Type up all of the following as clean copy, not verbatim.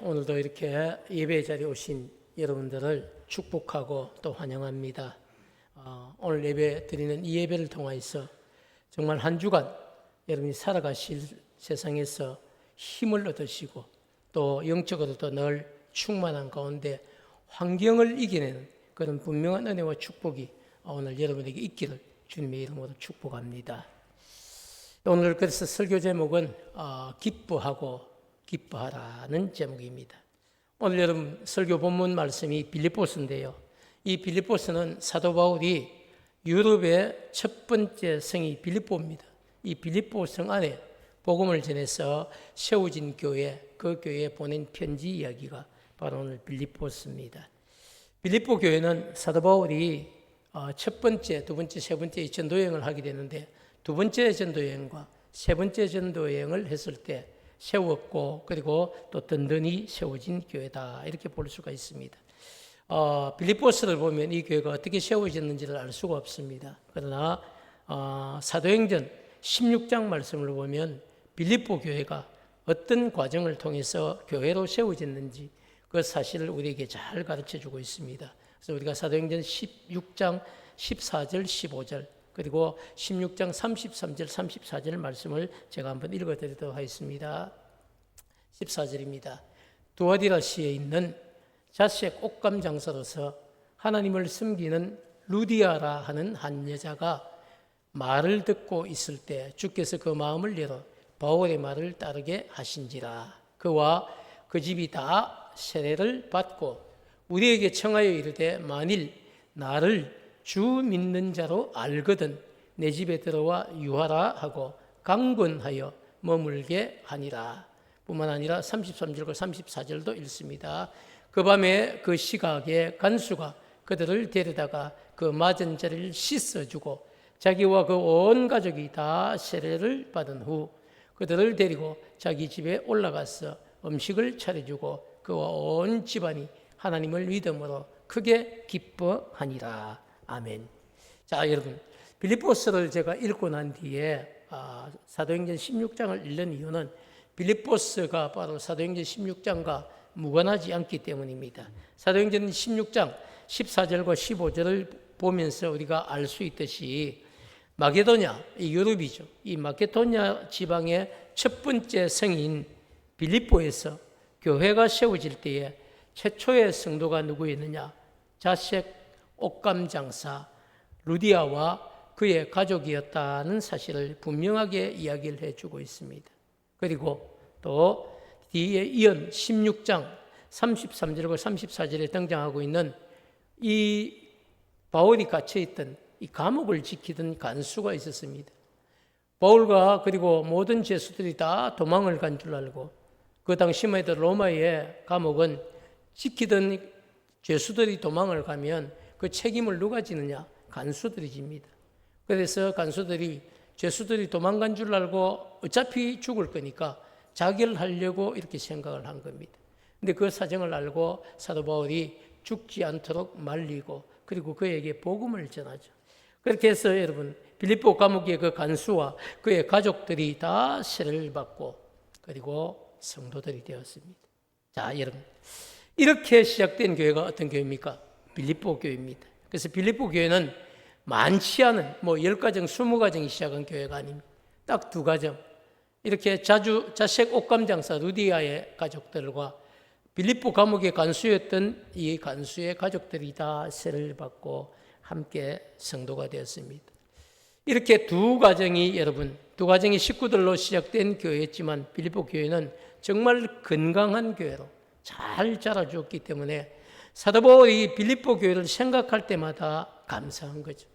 오늘도 이렇게 예배 자리에 오신 여러분들을 축복하고 또 환영합니다. 오늘 예배 드리는 이 예배를 통해서 정말 한 주간 여러분이 살아가실 세상에서 힘을 얻으시고 또 영적으로도 늘 충만한 가운데 환경을 이겨내는 그런 분명한 은혜와 축복이 오늘 여러분에게 있기를 주님의 이름으로 축복합니다. 오늘 그래서 설교 제목은 기뻐하고 기뻐하라는 제목입니다. 오늘 여러분 설교 본문 말씀이 빌립보서인데요. 이 빌립보서는 사도 바울이 유럽의 첫 번째 성이 빌립보입니다. 이 빌립보 성 안에 복음을 전해서 세워진 교회, 그 교회에 보낸 편지 이야기가 바로 오늘 빌립보서입니다. 빌립보 교회는 사도 바울이 첫 번째, 두 번째, 세 번째 전도여행을 하게 되는데 두 번째 전도여행과 세 번째 전도여행을 했을 때 세웠고 그리고 또 든든히 세워진 교회다 이렇게 볼 수가 있습니다. 빌립보서를 보면 이 교회가 어떻게 세워졌는지를 알 수가 없습니다. 그러나 사도행전 16장 말씀을 보면 빌립보 교회가 어떤 과정을 통해서 교회로 세워졌는지 그 사실을 우리에게 잘 가르쳐주고 있습니다. 그래서 우리가 사도행전 16장 14절 15절 그리고 16장 33절 34절 말씀을 제가 한번 읽어드리도록 하겠습니다. 14절입니다. 두아디라시에 있는 자색 옷감 장사로서 하나님을 섬기는 루디아라 하는 한 여자가 말을 듣고 있을 때 주께서 그 마음을 열어 바울의 말을 따르게 하신지라. 그와 그 집이 다 세례를 받고 우리에게 청하여 이르되 만일 나를 주 믿는 자로 알거든 내 집에 들어와 유하라 하고 강권하여 머물게 하니라. 뿐만 아니라 33절과 34절도 읽습니다. 그 밤에 그 시각에 간수가 그들을 데려다가 그 맞은 자리를 씻어주고 자기와 그 온 가족이 다 세례를 받은 후 그들을 데리고 자기 집에 올라가서 음식을 차려주고 그와 온 집안이 하나님을 믿음으로 크게 기뻐하니라. 아멘. 자, 여러분, 빌립보서를 제가 읽고 난 뒤에 사도행전 16장을 읽는 이유는 빌립보서가 바로 사도행전 16장과 무관하지 않기 때문입니다. 사도행전 16장 14절과 15절을 보면서 우리가 알 수 있듯이 마게도냐, 이 유럽이죠. 이 마게도냐 지방의 첫 번째 성인 빌립보에서 교회가 세워질 때에 최초의 성도가 누구였느냐? 자색 옷감 장사 루디아와 그의 가족이었다는 사실을 분명하게 이야기를 해주고 있습니다. 그리고 또 뒤에 이은 16장 33절과 34절에 등장하고 있는 이 바울이 갇혀있던 이 감옥을 지키던 간수가 있었습니다. 바울과 그리고 모든 죄수들이 다 도망을 간 줄 알고 그 당시만 해도 로마의 감옥은 지키던 죄수들이 도망을 가면 그 책임을 누가 지느냐? 간수들이 집니다. 그래서 간수들이 죄수들이 도망간 줄 알고 어차피 죽을 거니까 자결을 하려고 이렇게 생각을 한 겁니다. 근데 그 사정을 알고 사도 바울이 죽지 않도록 말리고 그리고 그에게 복음을 전하죠. 그렇게 해서 여러분 빌립보 감옥의 그 간수와 그의 가족들이 다 세례를 받고 그리고 성도들이 되었습니다. 자, 여러분 이렇게 시작된 교회가 어떤 교회입니까? 빌립보 교회입니다. 그래서 빌립보 교회는 많지 않은 10가정, 20가정이 시작한 교회가 아닙니다. 딱 2가정. 이렇게 자색 옷감 장사 루디아의 가족들과 빌립보 감옥의 간수였던 이 간수의 가족들이 다 세례를 받고 함께 성도가 되었습니다. 이렇게 2가정이 여러분, 2가정의 식구들로 시작된 교회였지만 빌립보 교회는 정말 건강한 교회로 잘 자라주었기 때문에 사도 바울이 빌립보 교회를 생각할 때마다 감사한 거죠.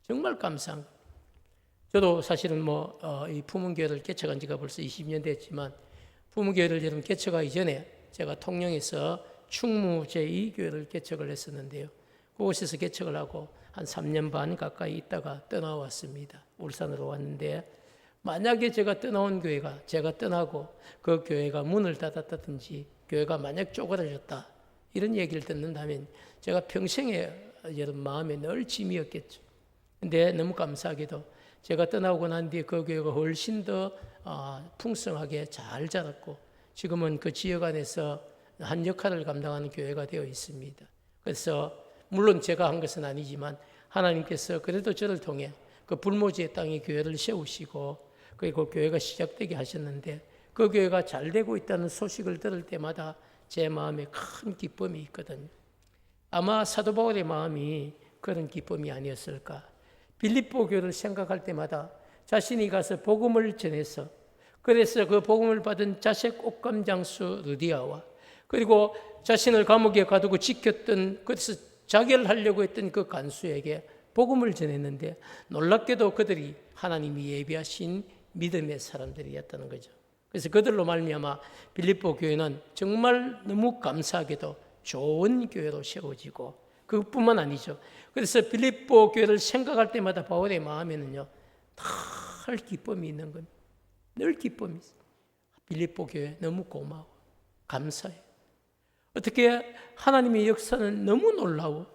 정말 감사한 거예요. 저도 사실은 이 부문교회를 개척한 지가 벌써 20년 됐지만 부문교회를 여러분 개척하기 전에 제가 통영에서 충무 제2교회를 개척을 했었는데요. 그곳에서 개척을 하고 한 3년 반 가까이 있다가 떠나왔습니다. 울산으로 왔는데 만약에 제가 떠나온 교회가 제가 떠나고 그 교회가 문을 닫았다든지 교회가 만약 쪼그라졌다 이런 얘기를 듣는다면 제가 평생에 여러분 마음에 늘 짐이었겠죠. 근데 너무 감사하게도 제가 떠나고 난 뒤에 그 교회가 훨씬 더 풍성하게 잘 자랐고 지금은 그 지역 안에서 한 역할을 감당하는 교회가 되어 있습니다. 그래서 물론 제가 한 것은 아니지만 하나님께서 그래도 저를 통해 그 불모지의 땅에 교회를 세우시고 그리고 교회가 시작되게 하셨는데 그 교회가 잘 되고 있다는 소식을 들을 때마다 제 마음에 큰 기쁨이 있거든요. 아마 사도 바울의 마음이 그런 기쁨이 아니었을까. 빌립보 교회를 생각할 때마다 자신이 가서 복음을 전해서 그래서 그 복음을 받은 자색 옥감 장수 르디아와 그리고 자신을 감옥에 가두고 지켰던 그래서 자결하려고 했던 그 간수에게 복음을 전했는데 놀랍게도 그들이 하나님이 예비하신 믿음의 사람들이었다는 거죠. 그래서 그들로 말미암아 빌립보 교회는 정말 너무 감사하게도 좋은 교회로 세워지고 그것뿐만 아니죠. 그래서 빌립보 교회를 생각할 때마다 바울의 마음에는요 늘 기쁨이 있는 겁니다. 늘 기쁨이 있어요. 빌립보 교회 너무 고마워, 감사해. 어떻게 하나님의 역사는 너무 놀라워.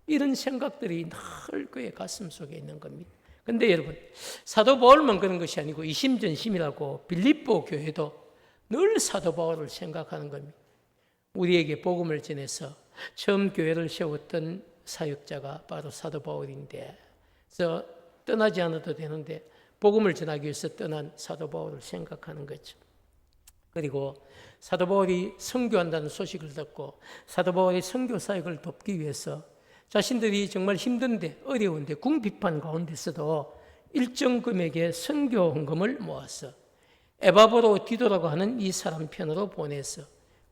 이런 생각들이 늘 그의 가슴 속에 있는 겁니다. 그런데 여러분, 사도 바울만 그런 것이 아니고 이심전심이라고 빌립보 교회도 늘 사도 바울을 생각하는 겁니다. 우리에게 복음을 전해서 처음 교회를 세웠던 사역자가 바로 사도 바울인데, 그래서 떠나지 않아도 되는데 복음을 전하기 위해서 떠난 사도 바울을 생각하는 거죠. 그리고 사도 바울이 선교한다는 소식을 듣고 사도 바울의 선교 사역을 돕기 위해서 자신들이 정말 힘든데 어려운데 궁핍한 가운데서도 일정 금액의 선교 헌금을 모아서 에바브로 디도라고 하는 이 사람 편으로 보내서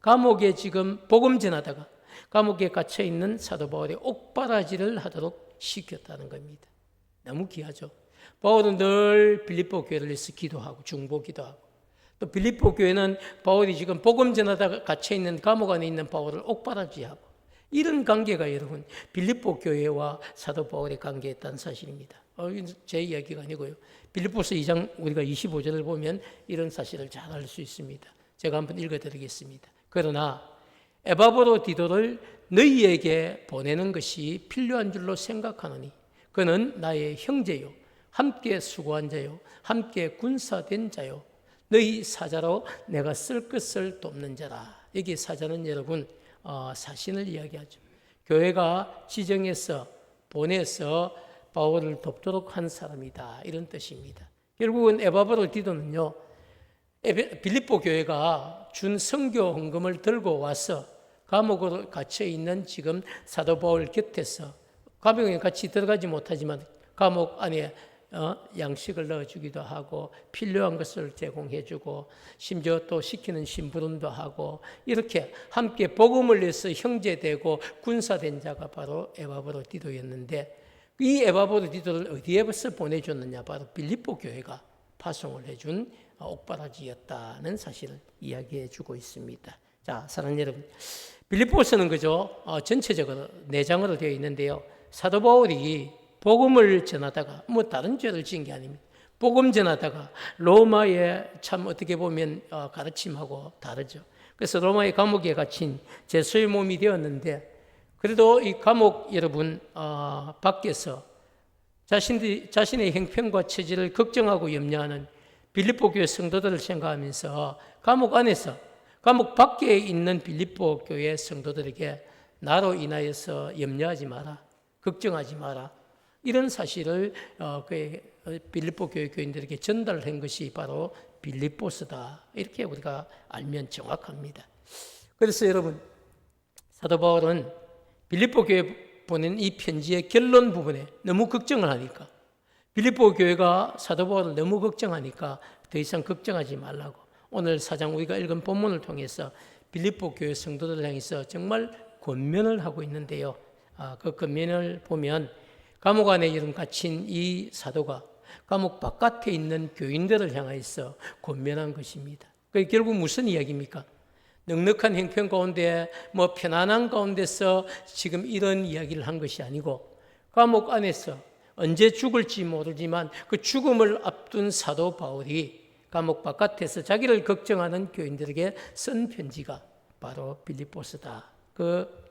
감옥에 지금 복음 전하다가 감옥에 갇혀 있는 사도 바울의 옥바라지를 하도록 시켰다는 겁니다. 너무 귀하죠. 바울은 늘 빌립보 교회를 위해서 기도하고 중보기도 하고 또 빌립보 교회는 바울이 지금 복음 전하다가 갇혀 있는 감옥 안에 있는 바울을 옥바라지하고 이런 관계가 여러분 빌립보 교회와 사도 바울의 관계였다는 사실입니다. 제 이야기가 아니고요. 빌립보서 2장 우리가 25절을 보면 이런 사실을 잘 알 수 있습니다. 제가 한번 읽어드리겠습니다. 그러나 에바브로 디도를 너희에게 보내는 것이 필요한 줄로 생각하노니 그는 나의 형제요 함께 수고한 자요 함께 군사된 자요 너희 사자로 내가 쓸 것을 돕는 자라. 여기 사자는 여러분 사신을 이야기하죠. 교회가 지정해서 보내서 바울을 돕도록 한 사람이다 이런 뜻입니다. 결국은 에바브로 디도는요 빌립보 교회가 준 선교 헌금을 들고 와서 감옥으로 갇혀 있는 지금 사도 바울 곁에서 감옥에 같이 들어가지 못하지만 감옥 안에 양식을 넣어주기도 하고 필요한 것을 제공해주고 심지어 또 시키는 심부름도 하고 이렇게 함께 복음을 위해서 형제되고 군사된 자가 바로 에바브로 디도였는데 이 에바브로 디도를 어디에서 보내줬느냐 바로 빌립보 교회가 파송을 해준 옥바라지였다는 사실을 이야기해 주고 있습니다. 자, 사랑하는 여러분, 빌립보서는 그저 전체적으로 4장으로 되어 있는데요. 사도 바울이 복음을 전하다가 다른 죄를 지은 게 아닙니다. 복음 전하다가 로마의 참 어떻게 보면 가르침하고 다르죠. 그래서 로마의 감옥에 갇힌 제수의 몸이 되었는데 그래도 이 감옥 여러분 밖에서 자신의 형편과 처지를 걱정하고 염려하는 빌립보 교회 성도들을 생각하면서 감옥 안에서 감옥 밖에 있는 빌립보 교회 성도들에게 나로 인하여서 염려하지 마라, 걱정하지 마라 이런 사실을 빌립보 교회 교인들에게 전달한 것이 바로 빌립보서다. 이렇게 우리가 알면 정확합니다. 그래서 여러분 사도 바울은 빌립보 교회 보낸 이 편지의 결론 부분에 너무 걱정을 하니까 빌립보 교회가 사도 바울을 너무 걱정하니까 더 이상 걱정하지 말라고 오늘 4장 우리가 읽은 본문을 통해서 빌립보 교회 성도들을 향해서 정말 권면을 하고 있는데요. 그 권면을 보면 감옥 안에 이름 갇힌 이 사도가 감옥 바깥에 있는 교인들을 향해서 권면한 것입니다. 그게 결국 무슨 이야기입니까? 넉넉한 형편 가운데 편안한 가운데서 지금 이런 이야기를 한 것이 아니고 감옥 안에서 언제 죽을지 모르지만 그 죽음을 앞둔 사도 바울이 감옥 바깥에서 자기를 걱정하는 교인들에게 쓴 편지가 바로 빌립보서다. 그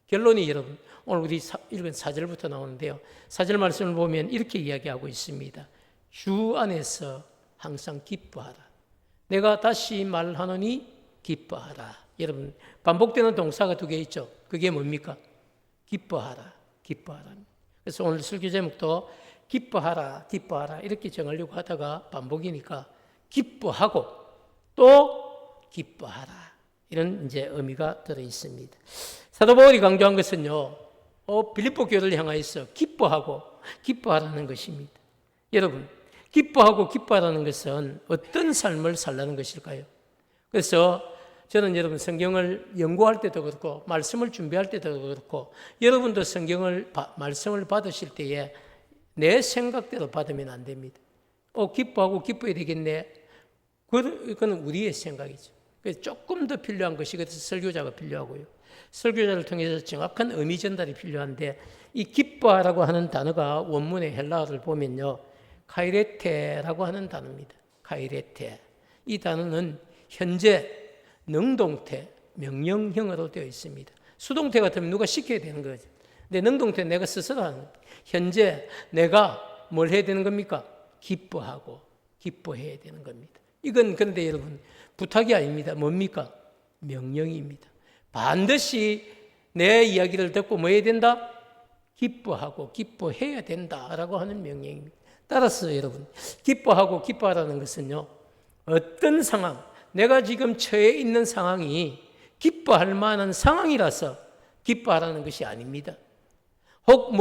결론이 여러분 오늘 우리 읽은 4절부터 나오는데요. 4절 말씀을 보면 이렇게 이야기하고 있습니다. 주 안에서 항상 기뻐하라. 내가 다시 말하노니 기뻐하라. 여러분, 반복되는 동사가 두 개 있죠. 그게 뭡니까? 기뻐하라, 기뻐하라. 그래서 오늘 설교 제목도 기뻐하라, 기뻐하라 이렇게 정하려고 하다가 반복이니까 기뻐하고 또 기뻐하라. 이런 이제 의미가 들어 있습니다. 사도 바울이 강조한 것은요, 빌립보 교회를 향하여서 기뻐하고 기뻐하라는 것입니다. 여러분, 기뻐하고 기뻐하라는 것은 어떤 삶을 살라는 것일까요? 그래서 저는 여러분 성경을 연구할 때도 그렇고 말씀을 준비할 때도 그렇고 여러분도 말씀을 받으실 때에 내 생각대로 받으면 안 됩니다. 기뻐하고 기뻐야 되겠네. 그거는 우리의 생각이죠. 그래서 조금 더 필요한 것이 그래서 설교자가 필요하고요. 설교자를 통해서 정확한 의미 전달이 필요한데 이 기뻐하라고 하는 단어가 원문의 헬라어를 보면요. 카이레테라고 하는 단어입니다. 카이레테. 이 단어는 현재 능동태, 명령형으로 되어 있습니다. 수동태 같으면 누가 시켜야 되는 거죠. 근데 능동태 내가 스스로 하는 겁니다. 현재 내가 뭘 해야 되는 겁니까? 기뻐하고 기뻐해야 되는 겁니다. 이건 그런데 여러분 부탁이 아닙니다. 뭡니까? 명령입니다. 반드시 내 이야기를 듣고 뭐 해야 된다? 기뻐하고 기뻐해야 된다라고 하는 명령입니다. 따라서 여러분 기뻐하고 기뻐하라는 것은요. 어떤 상황, 내가 지금 처해 있는 상황이 기뻐할 만한 상황이라서 기뻐하라는 것이 아닙니다. 혹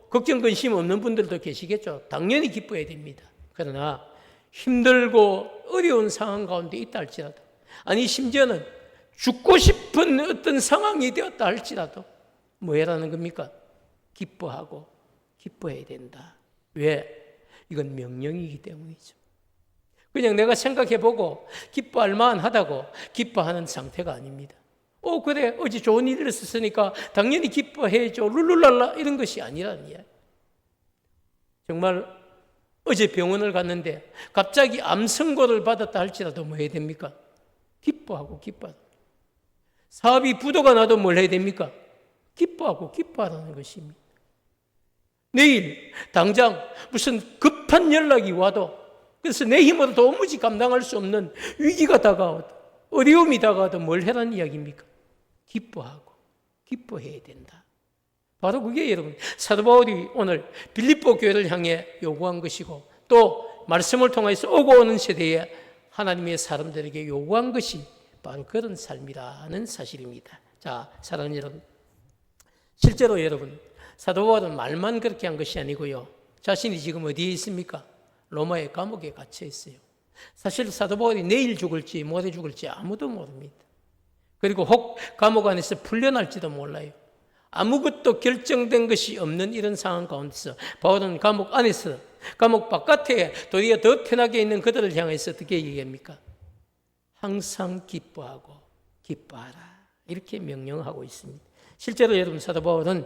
걱정 근심 없는 분들도 계시겠죠. 당연히 기뻐해야 됩니다. 그러나 힘들고 어려운 상황 가운데 있다 할지라도, 아니 심지어는 죽고 싶은 어떤 상황이 되었다 할지라도 뭐 해라는 겁니까? 기뻐하고 기뻐해야 된다. 왜? 이건 명령이기 때문이죠. 그냥 내가 생각해보고 기뻐할 만하다고 기뻐하는 상태가 아닙니다. 그래 어제 좋은 일이 있었으니까 당연히 기뻐해야죠. 룰루랄라 이런 것이 아니라는 이야기. 정말 어제 병원을 갔는데 갑자기 암 선고를 받았다 할지라도 뭐 해야 됩니까? 기뻐하고 기뻐하라. 사업이 부도가 나도 뭘 해야 됩니까? 기뻐하고 기뻐하라는 것입니다. 내일 당장 무슨 급한 연락이 와도, 그래서 내 힘으로 도무지 감당할 수 없는 위기가 다가와도, 어려움이 다가와도 뭘 해라는 이야기입니까? 기뻐하고 기뻐해야 된다. 바로 그게 여러분 사도 바울이 오늘 빌립보 교회를 향해 요구한 것이고, 또 말씀을 통해서 오고 오는 세대에 하나님의 사람들에게 요구한 것이 바로 그런 삶이라는 사실입니다. 자, 사랑하는 여러분, 실제로 여러분 사도 바울은 말만 그렇게 한 것이 아니고요, 자신이 지금 어디에 있습니까? 로마의 감옥에 갇혀 있어요. 사실 사도 바울이 내일 죽을지 모레 죽을지 아무도 모릅니다. 그리고 혹 감옥 안에서 풀려날지도 몰라요. 아무것도 결정된 것이 없는 이런 상황 가운데서 바울은 감옥 안에서, 감옥 바깥에 도리어 더 편하게 있는 그들을 향해서 어떻게 얘기합니까? 항상 기뻐하고 기뻐하라, 이렇게 명령하고 있습니다. 실제로 여러분 사도 바울은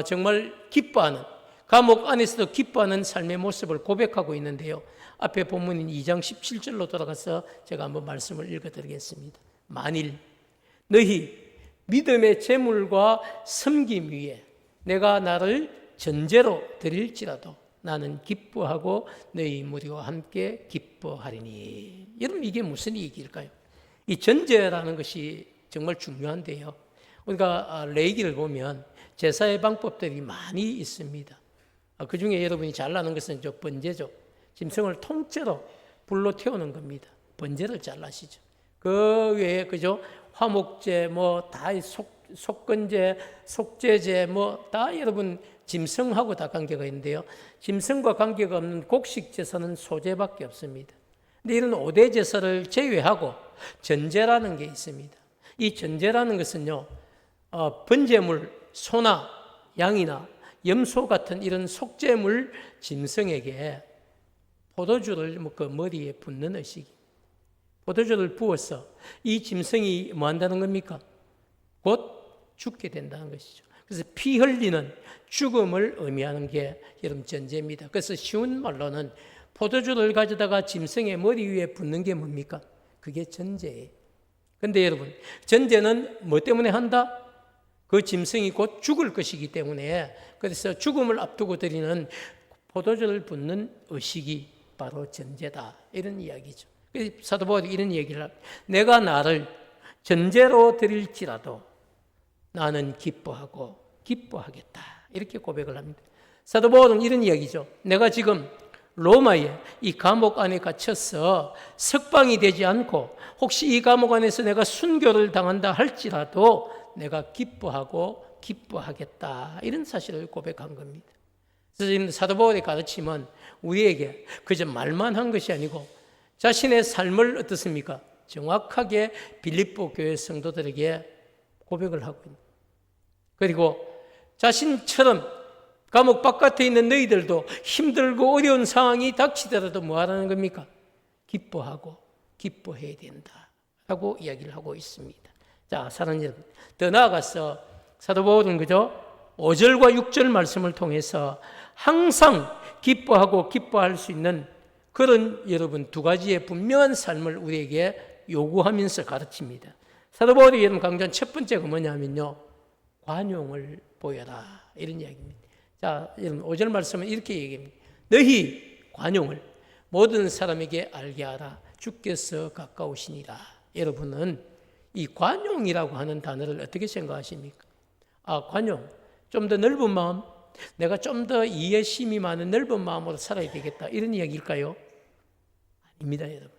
정말 기뻐하는, 감옥 안에서도 기뻐하는 삶의 모습을 고백하고 있는데요. 앞에 본문인 2장 17절로 돌아가서 제가 한번 말씀을 읽어드리겠습니다. 만일 너희 믿음의 재물과 섬김 위에 내가 나를 전제로 드릴지라도 나는 기뻐하고 너희 무리와 함께 기뻐하리니. 여러분 이게 무슨 얘기일까요? 이 전제라는 것이 정말 중요한데요. 우리가 레위기를 보면 제사의 방법들이 많이 있습니다. 그 중에 여러분이 잘 아는 것은 번제죠. 짐승을 통째로 불로 태우는 겁니다. 번제를 잘 아시죠. 그 외에 그죠, 화목제, 다 속건제, 속죄제, 다 여러분 짐승하고 다 관계가 있는데요. 짐승과 관계가 없는 곡식 제사는 소제밖에 없습니다. 근데 이런 5대 제사를 제외하고 전제라는 게 있습니다. 이 전제라는 것은요, 번제물, 소나 양이나 염소 같은 이런 속죄물 짐승에게 포도주를 그 머리에 붓는 의식이, 포도주를 부어서 이 짐승이 뭐 한다는 겁니까? 곧 죽게 된다는 것이죠. 그래서 피 흘리는 죽음을 의미하는 게 여러분 전제입니다. 그래서 쉬운 말로는 포도주를 가져다가 짐승의 머리 위에 붓는 게 뭡니까? 그게 전제예요. 그런데 여러분, 전제는 뭐 때문에 한다? 그 짐승이 곧 죽을 것이기 때문에, 그래서 죽음을 앞두고 드리는 포도주를 붓는 의식이 바로 전제다, 이런 이야기죠. 사도 바울이 이런 얘기를 합니다. 내가 나를 전제로 드릴지라도 나는 기뻐하겠다. 이렇게 고백을 합니다. 사도 바울은 이런 이야기죠. 내가 지금 로마에 이 감옥 안에 갇혀서 석방이 되지 않고 혹시 이 감옥 안에서 내가 순교를 당한다 할지라도 내가 기뻐하겠다. 이런 사실을 고백한 겁니다. 그래서 지금 사도 바울의 가르침은 우리에게 그저 말만 한 것이 아니고 자신의 삶을 어떻습니까? 정확하게 빌립보 교회 성도들에게 고백을 하고 있는. 그리고 자신처럼 감옥 바깥에 있는 너희들도 힘들고 어려운 상황이 닥치더라도 뭐 하라는 겁니까? 기뻐해야 된다 라고 이야기를 하고 있습니다. 자, 사랑하는 여러분, 더 나아가서 사도 바울은 그저 5절과 6절 말씀을 통해서 항상 기뻐할 수 있는 그런 여러분 두 가지의 분명한 삶을 우리에게 요구하면서 가르칩니다. 사도 바울이 여러분 강조한 첫 번째가 뭐냐면요, 관용을 보여라, 이런 이야기입니다. 자, 여러분 5절 말씀은 이렇게 얘기합니다. 너희 관용을 모든 사람에게 알게 하라. 주께서 가까우시니라. 여러분은 이 관용이라고 하는 단어를 어떻게 생각하십니까? 관용, 좀 더 넓은 마음, 내가 좀 더 이해심이 많은 넓은 마음으로 살아야 되겠다, 이런 이야기일까요? 아닙니다, 여러분.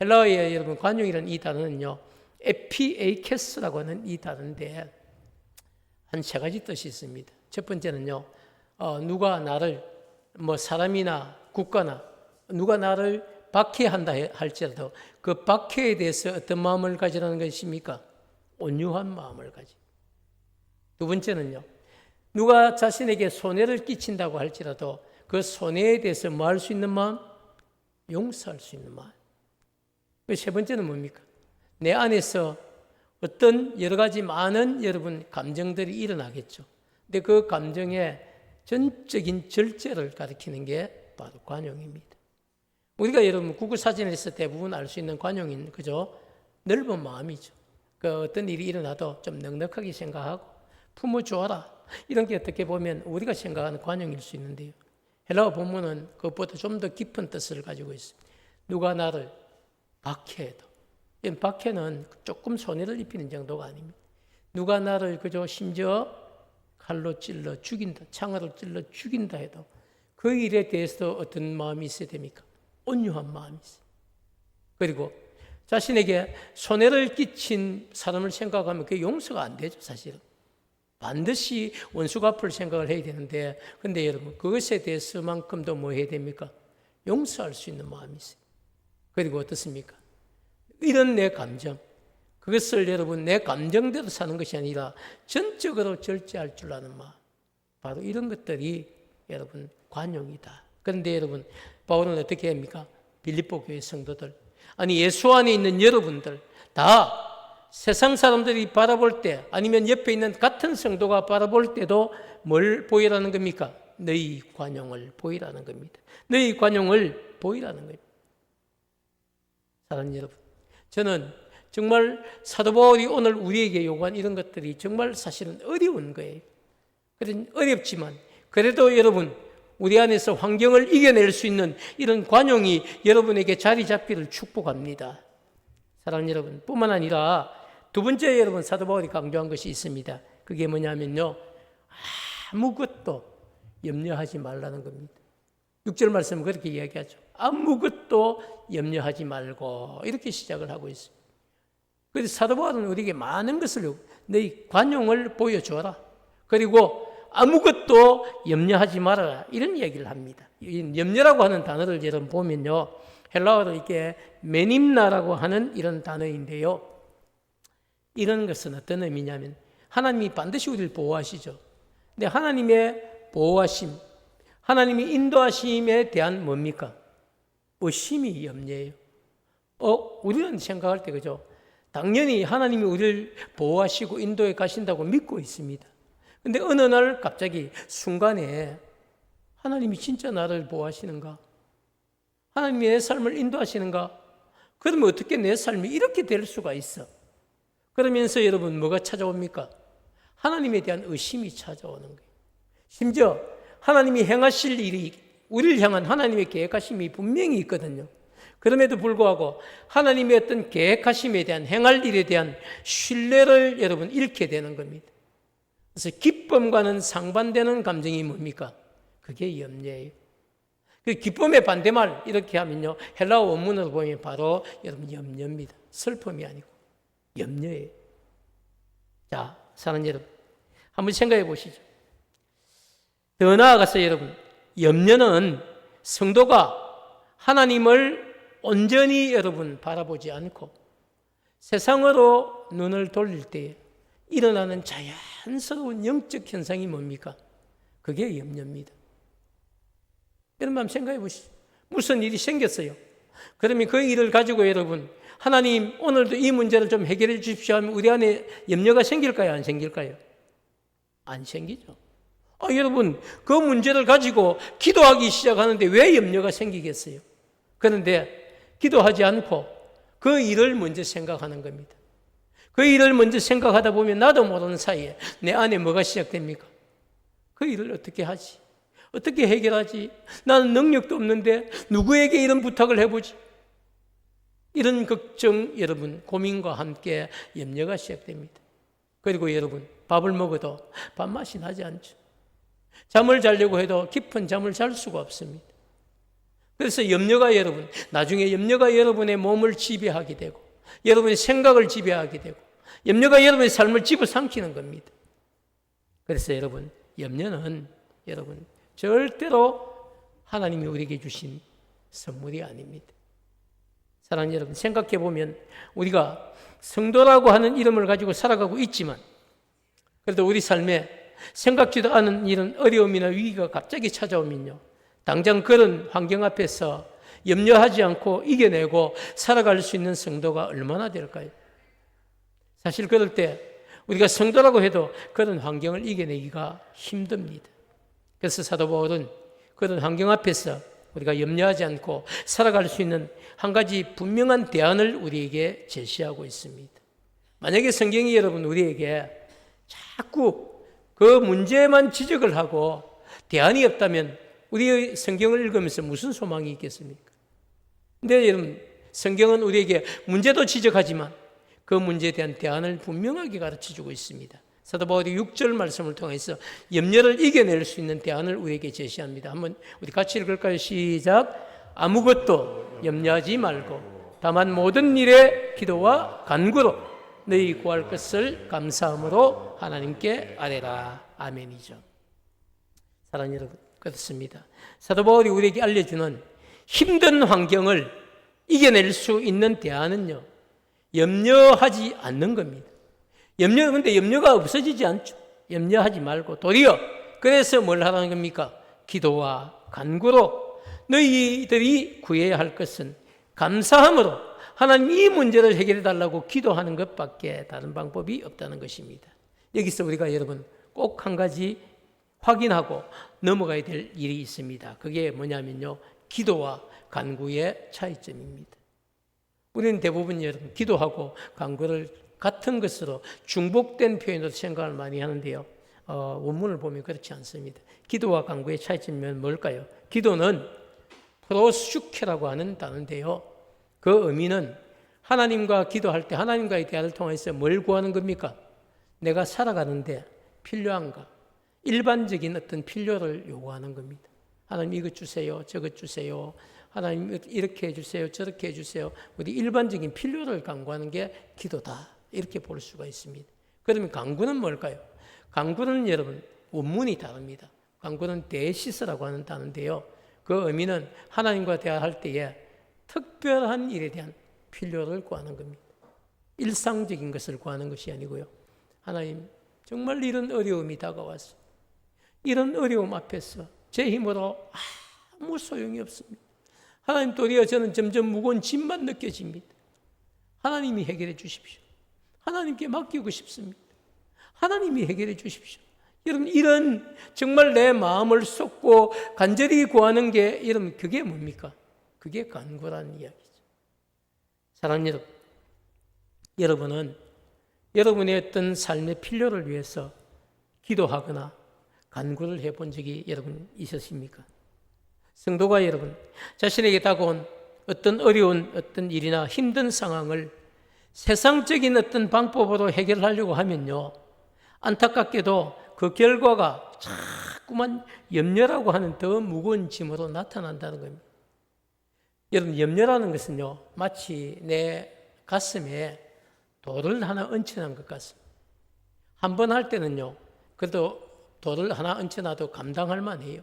헬라어의 여러분 관용이라는 이 단어는요, 에피에이케스라고 하는 이 단어인데 한 세 가지 뜻이 있습니다. 첫 번째는요, 누가 나를 사람이나 국가나 누가 나를 박해한다 할지라도 그 박해에 대해서 어떤 마음을 가지라는 것입니까? 온유한 마음을 가지. 두 번째는요, 누가 자신에게 손해를 끼친다고 할지라도 그 손해에 대해서 뭐 할 수 있는 마음? 용서할 수 있는 마음. 세 번째는 뭡니까? 내 안에서 어떤 여러 가지 많은 여러분 감정들이 일어나겠죠. 근데 그 감정의 전적인 절제를 가리키는 게 바로 관용입니다. 우리가 여러분 구구사진에서 대부분 알 수 있는 관용인 그저 넓은 마음이죠. 그 어떤 일이 일어나도 좀 넉넉하게 생각하고 품어주어라, 이런 게 어떻게 보면 우리가 생각하는 관용일 수 있는데요, 헬라어 본문은 그것보다 좀 더 깊은 뜻을 가지고 있습니다. 누가 나를 박해해도, 박해는 조금 손해를 입히는 정도가 아닙니다. 누가 나를 그저 심지어 칼로 찔러 죽인다, 창으로 찔러 죽인다 해도 그 일에 대해서 어떤 마음이 있어야 됩니까? 온유한 마음이 있어요. 그리고 자신에게 손해를 끼친 사람을 생각하면 그게 용서가 안 되죠, 사실은. 반드시 원수 갚을 생각을 해야 되는데, 근데 여러분 그것에 대해서만큼도 뭐 해야 됩니까? 용서할 수 있는 마음이 있어요. 그리고 어떻습니까? 이런 내 감정, 그것을 여러분 내 감정대로 사는 것이 아니라 전적으로 절제할 줄 아는 마음, 바로 이런 것들이 여러분 관용이다. 그런데 여러분 바울은 어떻게 합니까? 빌립보 교회 성도들, 아니 예수 안에 있는 여러분들 다 세상 사람들이 바라볼 때, 아니면 옆에 있는 같은 성도가 바라볼 때도 뭘 보이라는 겁니까? 너희 관용을 보이라는 겁니다. 너희 관용을 보이라는 겁니다. 사랑하는 여러분, 저는 정말 사도 바울이 오늘 우리에게 요구한 이런 것들이 정말 사실은 어려운 거예요. 어렵지만 그래도 여러분 우리 안에서 환경을 이겨낼 수 있는 이런 관용이 여러분에게 자리 잡기를 축복합니다. 사랑하는 여러분, 뿐만 아니라 두 번째 여러분 사도 바울이 강조한 것이 있습니다. 그게 뭐냐면요, 아무것도 염려하지 말라는 겁니다. 6절 말씀은 그렇게 이야기하죠. 아무것도 염려하지 말고, 이렇게 시작을 하고 있습니다. 그래서 사도 바울은 우리에게 많은 것을 너희 관용을 보여줘라, 그리고 아무것도 염려하지 말아라, 이런 얘기를 합니다. 이 염려라고 하는 단어를 여러분 보면요, 헬라어로 이게 메님나라고 하는 이런 단어인데요, 이런 것은 어떤 의미냐면 하나님이 반드시 우리를 보호하시죠. 근데 하나님의 보호하심, 하나님이 인도하심에 대한 뭡니까? 의심이 염려예요. 우리는 생각할 때 그죠? 당연히 하나님이 우리를 보호하시고 인도해 가신다고 믿고 있습니다. 근데 어느 날 갑자기 순간에 하나님이 진짜 나를 보호하시는가? 하나님이 내 삶을 인도하시는가? 그러면 어떻게 내 삶이 이렇게 될 수가 있어? 그러면서 여러분 뭐가 찾아옵니까? 하나님에 대한 의심이 찾아오는 거예요. 심지어 하나님이 행하실 일이, 우리를 향한 하나님의 계획하심이 분명히 있거든요. 그럼에도 불구하고 하나님의 어떤 계획하심에 대한 행할 일에 대한 신뢰를 여러분 잃게 되는 겁니다. 그래서 기쁨과는 상반되는 감정이 뭡니까? 그게 염려예요. 그 기쁨의 반대말 이렇게 하면요, 헬라어 원문으로 보면 바로 여러분 염려입니다. 슬픔이 아니고 염려예요. 자, 사랑하는 여러분, 한번 생각해 보시죠. 더 나아가서 여러분, 염려는 성도가 하나님을 온전히 여러분 바라보지 않고 세상으로 눈을 돌릴 때에 일어나는 자연스러운 영적 현상이 뭡니까? 그게 염려입니다. 여러분 한번 생각해 보시죠. 무슨 일이 생겼어요. 그러면 그 일을 가지고 여러분, 하나님 오늘도 이 문제를 좀 해결해 주십시오 하면 우리 안에 염려가 생길까요? 안 생길까요? 안 생기죠. 여러분, 그 문제를 가지고 기도하기 시작하는데 왜 염려가 생기겠어요? 그런데 기도하지 않고 그 일을 먼저 생각하는 겁니다. 그 일을 먼저 생각하다 보면 나도 모르는 사이에 내 안에 뭐가 시작됩니까? 그 일을 어떻게 하지? 어떻게 해결하지? 나는 능력도 없는데 누구에게 이런 부탁을 해보지? 이런 걱정, 여러분, 고민과 함께 염려가 시작됩니다. 그리고 여러분, 밥을 먹어도 밥맛이 나지 않죠. 잠을 자려고 해도 깊은 잠을 잘 수가 없습니다. 그래서 염려가 여러분, 나중에 염려가 여러분의 몸을 지배하게 되고 여러분의 생각을 지배하게 되고 염려가 여러분의 삶을 집어삼키는 겁니다. 그래서 여러분, 염려는 여러분 절대로 하나님이 우리에게 주신 선물이 아닙니다. 사랑하는 여러분, 생각해 보면 우리가 성도라고 하는 이름을 가지고 살아가고 있지만 그래도 우리 삶에 생각지도 않은 이런 어려움이나 위기가 갑자기 찾아오면요, 당장 그런 환경 앞에서 염려하지 않고 이겨내고 살아갈 수 있는 성도가 얼마나 될까요? 사실 그럴 때 우리가 성도라고 해도 그런 환경을 이겨내기가 힘듭니다. 그래서 사도 바울은 그런 환경 앞에서 우리가 염려하지 않고 살아갈 수 있는 한 가지 분명한 대안을 우리에게 제시하고 있습니다. 만약에 성경이 여러분 우리에게 자꾸 그 문제만 지적을 하고 대안이 없다면 우리의 성경을 읽으면서 무슨 소망이 있겠습니까? 근데 여러분, 성경은 우리에게 문제도 지적하지만 그 문제에 대한 대안을 분명하게 가르쳐주고 있습니다. 사도 바울이 6절 말씀을 통해서 염려를 이겨낼 수 있는 대안을 우리에게 제시합니다. 한번 우리 같이 읽을까요? 시작. 아무것도 염려하지 말고 다만 모든 일에 기도와 간구로 너희 구할 것을 감사함으로 하나님께 아뢰라. 아멘이죠. 사랑하는 여러분, 그렇습니다. 사도 바울이 우리에게 알려주는 힘든 환경을 이겨낼 수 있는 대안은요, 염려하지 않는 겁니다. 근데 염려가 없어지지 않죠. 염려하지 말고 도리어 그래서 뭘 하라는 겁니까? 기도와 간구로 너희들이 구해야 할 것은 감사함으로 하나님 이 문제를 해결해 달라고 기도하는 것밖에 다른 방법이 없다는 것입니다. 여기서 우리가 여러분 꼭 한 가지 확인하고 넘어가야 될 일이 있습니다. 그게 뭐냐면요, 기도와 간구의 차이점입니다. 우리는 대부분 여러분 기도하고 간구를 같은 것으로 중복된 표현으로 생각을 많이 하는데요, 원문을 보면 그렇지 않습니다. 기도와 간구의 차이점은 뭘까요? 기도는 프로슈케라고 하는 단어인데요, 그 의미는 하나님과 기도할 때 하나님과의 대화를 통해서 뭘 구하는 겁니까? 내가 살아가는데 필요한가? 일반적인 어떤 필요를 요구하는 겁니다. 하나님 이것 주세요, 저것 주세요, 하나님 이렇게 해주세요, 저렇게 해주세요. 우리 일반적인 필요를 간구하는 게 기도다, 이렇게 볼 수가 있습니다. 그러면 간구는 뭘까요? 간구는 여러분 원문이 다릅니다. 간구는 데시스라고 하는 단어인데요, 그 의미는 하나님과 대화할 때에 특별한 일에 대한 필요를 구하는 겁니다. 일상적인 것을 구하는 것이 아니고요, 하나님 정말 이런 어려움이 다가왔어요. 이런 어려움 앞에서 제 힘으로 아무 소용이 없습니다. 하나님 도리어 저는 점점 무거운 짐만 느껴집니다. 하나님이 해결해 주십시오. 하나님께 맡기고 싶습니다. 하나님이 해결해 주십시오. 여러분, 이런 정말 내 마음을 쏟고 간절히 구하는 게 여러분 그게 뭡니까? 그게 간구라는 이야기죠. 사랑하는 여러분, 여러분은 여러분의 어떤 삶의 필요를 위해서 기도하거나 간구를 해본 적이 여러분 있으십니까? 성도가 여러분 자신에게 다가온 어떤 어려운 어떤 일이나 힘든 상황을 세상적인 어떤 방법으로 해결하려고 하면요, 안타깝게도 그 결과가 자꾸만 염려라고 하는 더 무거운 짐으로 나타난다는 겁니다. 여러분, 염려라는 것은요, 마치 내 가슴에 돌을 하나 얹혀놓은 것 같습니다. 한 번 할 때는요, 그래도 돌을 하나 얹혀놔도 감당할 만해요.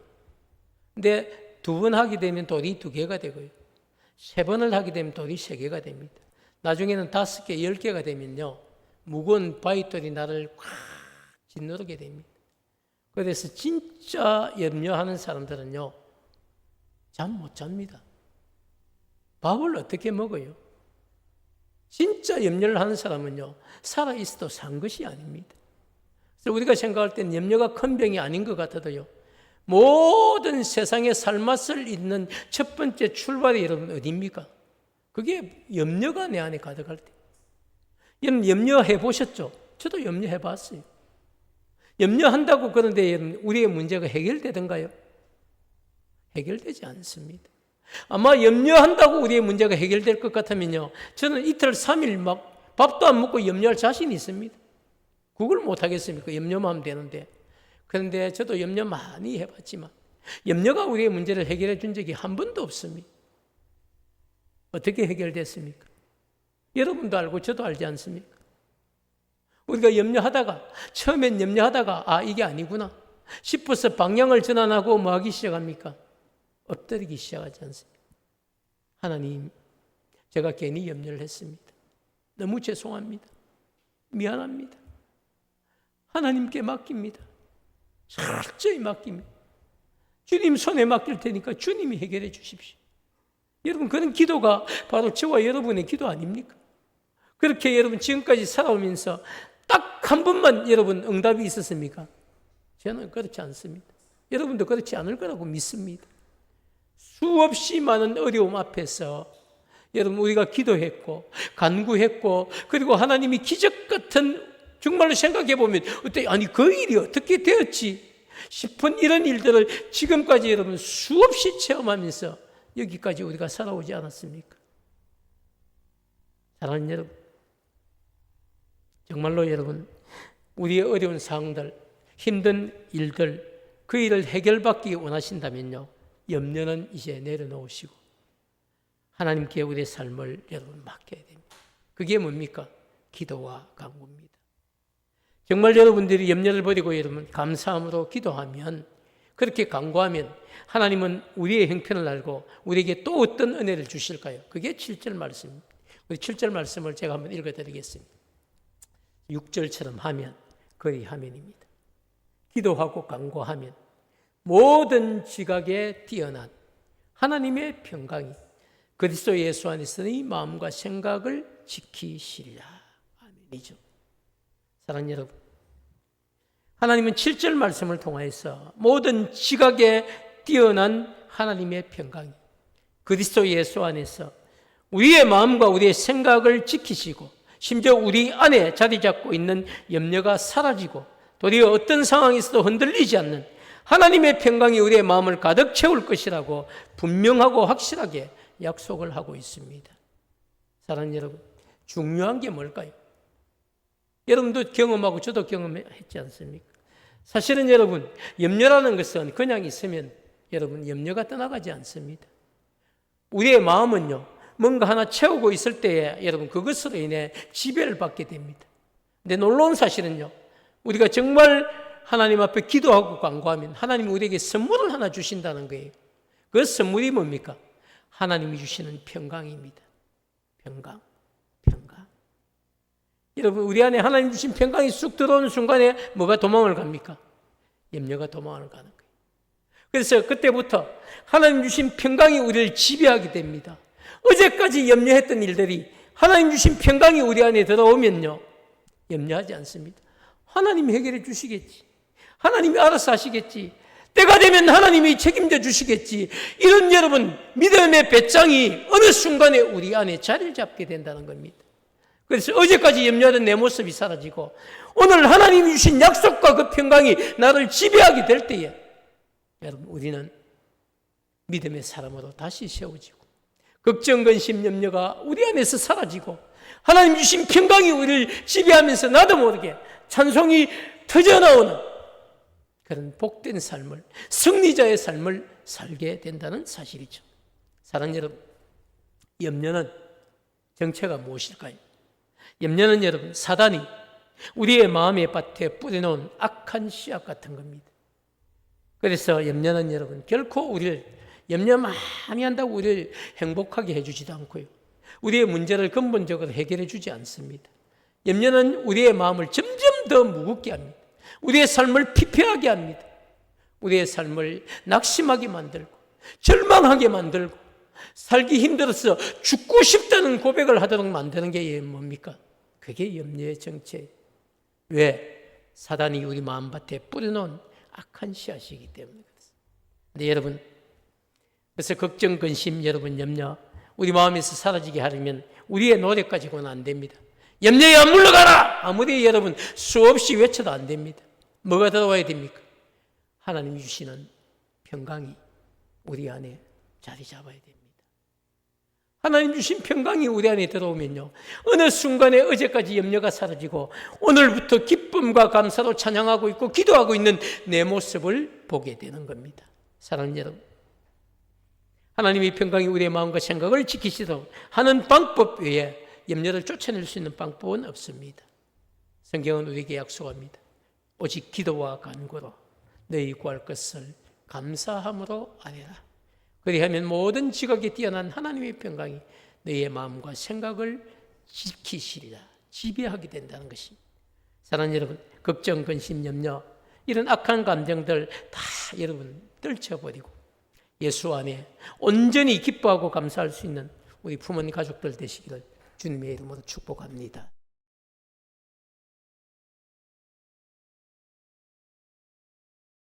근데 두 번 하게 되면 돌이 2개가 되고요, 3번을 하게 되면 돌이 3개가 됩니다. 나중에는 5개, 10개가 되면요, 무거운 바위돌이 나를 꽉 짓누르게 됩니다. 그래서 진짜 염려하는 사람들은요, 잠 못 잡니다. 밥을 어떻게 먹어요? 진짜 염려를 하는 사람은요, 살아있어도 산 것이 아닙니다. 그래서 우리가 생각할 때는 염려가 큰 병이 아닌 것 같아도요, 모든 세상의 삶맛을 잇는 첫 번째 출발이 여러분 어디입니까? 그게 염려가 내 안에 가득할 때. 여러분, 염려해 보셨죠? 저도 염려해 봤어요. 염려한다고 그런데 우리의 문제가 해결되던가요? 해결되지 않습니다. 아마 염려한다고 우리의 문제가 해결될 것 같으면요, 저는 이틀 3일 막 밥도 안 먹고 염려할 자신이 있습니다. 그걸 못 하겠습니까? 염려만 하면 되는데. 그런데 저도 염려 많이 해봤지만 염려가 우리의 문제를 해결해 준 적이 한 번도 없습니다. 어떻게 해결됐습니까? 여러분도 알고 저도 알지 않습니까? 우리가 염려하다가, 처음엔 염려하다가 이게 아니구나 싶어서 방향을 전환하고 뭐 하기 시작합니까? 엎드리기 시작하지 않습니까? 하나님, 제가 괜히 염려를 했습니다. 너무 죄송합니다. 미안합니다. 하나님께 맡깁니다. 철저히 맡깁니다. 주님 손에 맡길 테니까 주님이 해결해 주십시오. 여러분, 그런 기도가 바로 저와 여러분의 기도 아닙니까? 그렇게 여러분 지금까지 살아오면서 딱 한 번만 여러분 응답이 있었습니까? 저는 그렇지 않습니다. 여러분도 그렇지 않을 거라고 믿습니다. 수없이 많은 어려움 앞에서 여러분 우리가 기도했고 간구했고, 그리고 하나님이 기적 같은, 정말로 생각해 보면 어때, 아니 그 일이 어떻게 되었지 싶은 이런 일들을 지금까지 여러분 수없이 체험하면서 여기까지 우리가 살아오지 않았습니까? 사랑하는 여러분, 정말로 여러분 우리의 어려운 상황들, 힘든 일들, 그 일을 해결받기 원하신다면요, 염려는 이제 내려놓으시고 하나님께 우리의 삶을 여러분 맡겨야 됩니다. 그게 뭡니까? 기도와 간구입니다. 정말 여러분들이 염려를 버리고 여러분 감사함으로 기도하면, 그렇게 간구하면 하나님은 우리의 형편을 알고 우리에게 또 어떤 은혜를 주실까요? 그게 7절 말씀입니다. 우리 7절 말씀을 제가 한번 읽어드리겠습니다. 6절처럼 하면 그리하면입니다. 기도하고 간구하면 모든 지각에 뛰어난 하나님의 평강이 그리스도 예수 안에서 이 마음과 생각을 지키시리라. 아멘이죠. 사랑하는 여러분, 하나님은 7절 말씀을 통해서 모든 지각에 뛰어난 하나님의 평강이 그리스도 예수 안에서 우리의 마음과 우리의 생각을 지키시고, 심지어 우리 안에 자리 잡고 있는 염려가 사라지고 도리어 어떤 상황에서도 흔들리지 않는 하나님의 평강이 우리의 마음을 가득 채울 것이라고 분명하고 확실하게 약속을 하고 있습니다. 사랑하는 여러분, 중요한 게 뭘까요? 여러분도 경험하고 저도 경험했지 않습니까? 사실은 여러분, 염려라는 것은 그냥 있으면 여러분 염려가 떠나가지 않습니다. 우리의 마음은요, 뭔가 하나 채우고 있을 때에 여러분 그것으로 인해 지배를 받게 됩니다. 근데 놀라운 사실은요, 우리가 정말 하나님 앞에 기도하고 간구하면 하나님이 우리에게 선물을 하나 주신다는 거예요. 그 선물이 뭡니까? 하나님이 주시는 평강입니다. 평강. 여러분, 우리 안에 하나님 주신 평강이 쑥 들어오는 순간에 뭐가 도망을 갑니까? 염려가 도망을 가는 거예요. 그래서 그때부터 하나님 주신 평강이 우리를 지배하게 됩니다. 어제까지 염려했던 일들이 하나님 주신 평강이 우리 안에 들어오면요, 염려하지 않습니다. 하나님이 해결해 주시겠지. 하나님이 알아서 하시겠지. 때가 되면 하나님이 책임져 주시겠지. 이런 여러분 믿음의 배짱이 어느 순간에 우리 안에 자리를 잡게 된다는 겁니다. 그래서 어제까지 염려하던 내 모습이 사라지고 오늘 하나님이 주신 약속과 그 평강이 나를 지배하게 될 때에 여러분 우리는 믿음의 사람으로 다시 세워지고 걱정, 근심, 염려가 우리 안에서 사라지고 하나님 주신 평강이 우리를 지배하면서 나도 모르게 찬송이 터져나오는 그런 복된 삶을, 승리자의 삶을 살게 된다는 사실이죠. 사랑하는 여러분, 염려는 정체가 무엇일까요? 염려는 여러분, 사단이 우리의 마음의 밭에 뿌려놓은 악한 씨앗 같은 겁니다. 그래서 염려는 여러분, 결코 우리를 염려 많이 한다고 우리를 행복하게 해주지도 않고요, 우리의 문제를 근본적으로 해결해 주지 않습니다. 염려는 우리의 마음을 점점 더 무겁게 합니다. 우리의 삶을 피폐하게 합니다. 우리의 삶을 낙심하게 만들고 절망하게 만들고 살기 힘들어서 죽고 싶다는 고백을 하도록 만드는 게 뭡니까? 그게 염려의 정체. 왜? 사단이 우리 마음밭에 뿌려놓은 악한 씨앗이기 때문에 그렇습니다. 근데 여러분, 그래서 걱정, 근심, 여러분 염려 우리 마음에서 사라지게 하려면 우리의 노력 가지고는 안 됩니다. 염려야 물러가라! 아무리 여러분 수없이 외쳐도 안 됩니다. 뭐가 들어와야 됩니까? 하나님이 주시는 평강이 우리 안에 자리 잡아야 됩니다. 하나님 주신 평강이 우리 안에 들어오면요, 어느 순간에 어제까지 염려가 사라지고 오늘부터 기쁨과 감사로 찬양하고 있고 기도하고 있는 내 모습을 보게 되는 겁니다. 사랑하는 여러분, 하나님의 평강이 우리의 마음과 생각을 지키시도록 하는 방법 외에 염려를 쫓아낼 수 있는 방법은 없습니다. 성경은 우리에게 약속합니다. 오직 기도와 간구로 너희 구할 것을 감사함으로 아뢰라. 그리하면 모든 지각에 뛰어난 하나님의 평강이 너희의 마음과 생각을 지키시리라, 지배하게 된다는 것입니다. 사랑하는 여러분, 걱정, 근심, 염려 이런 악한 감정들 다 여러분 떨쳐버리고 예수 안에 온전히 기뻐하고 감사할 수 있는 우리 부모님 가족들 되시기를 주님의 이름으로 축복합니다.